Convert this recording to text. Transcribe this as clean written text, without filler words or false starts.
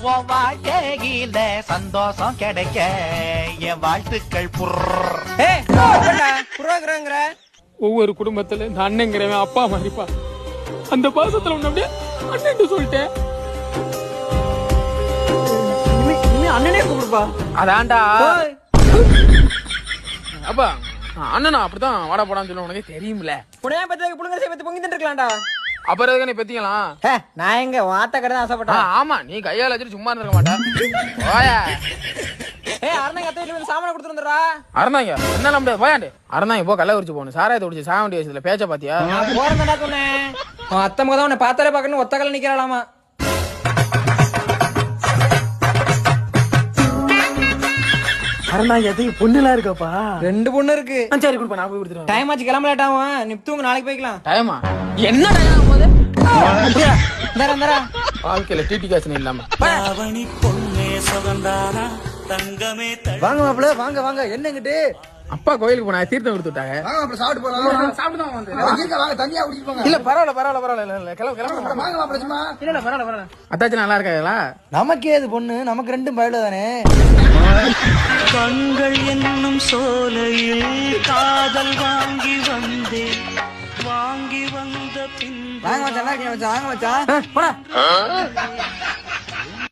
வாழ்க்கையில சந்தோஷம் கிடைக்க என் வாழ்த்துக்கள் புறாங்கிறாங்கிற ஒவ்வொரு குடும்பத்துல இந்த அண்ணங்கிறவன் அப்பா மாதிரிப்பா. அந்த பாசத்துல ஒண்ணு அப்படியே அண்ணன் சொல்லிட்டேன். அண்ணனே கூப்பிடுப்பா. அதான்டா அப்பா அண்ணனா அப்படித்தான் வாடா போடான்னு சொல்ல உனக்கு தெரியும்ல. புனையா பத்தி புடுங்க சேர்த்து பொங்கி தின்றுக்கலாம்டா. அப்புறம் எதுக்கு நீ பெத்திக்கலாம்? நான் எங்க வாத்த கடை ஆசைப்பட்டேன். ஆமா நீ கையால வச்சுட்டு சும்மா இருந்திருக்க மாட்டேன். அரணாங்க அத்தை வீட்டுல சாமான கொடுத்துருந்தா. அரணாங்க என்ன முடியாது போயாண்டு. அரணாங்க போ கள்ள உரிச்சு போகணும். சாராயத்தை உடிச்சு சாக வேண்டிய வயசுல பேச்ச பாத்தியா? போறேன்டா சொன்னேன். அத்தை மகதான் உன்னை பார்த்தாலே பாக்கணும் ஒத்த கல்ல நிக்கிறாளாமா. அரணாங்க எதையும் பொண்ணுலாம் இருக்கப்பா. 2 பொண்ணு இருக்கு. சரி கொடுப்பா நான் போய் கொடுத்துருவேன். டைம் ஆச்சு கிளம்ப லேட் ஆகும். நீ தூங்க நாளைக்கு போய்க்கலாம். டைமா என்ன டைம் ஆகும் போது? வாழ்க்கையில டிடி காசு இல்லாம வாங்க மாப்பிள்ள வாங்க வாங்க என்னங்கிட்டு அப்பா கோயிலுக்கு போனா தீர்த்தம் கொடுத்து விட்டாங்க. சாப்பிட்டு போலாம். சாப்பிட்டுதான் வாங்க தனியா குடிச்சு போங்க. இல்ல பரவாயில்ல கிளம்ப வாங்க மாப்பிள்ள சும்மா. இல்ல பரவாயில்ல அத்தாச்சி நல்லா இருக்காங்களா? நமக்கே இது பொண்ணு நமக்கு 2 பயல தானே. கண்கள் என்னும் சோலையில் காதல் வாங்கி வந்த பின் வாங்க மச்சான் வாங்க மச்சான் போடா.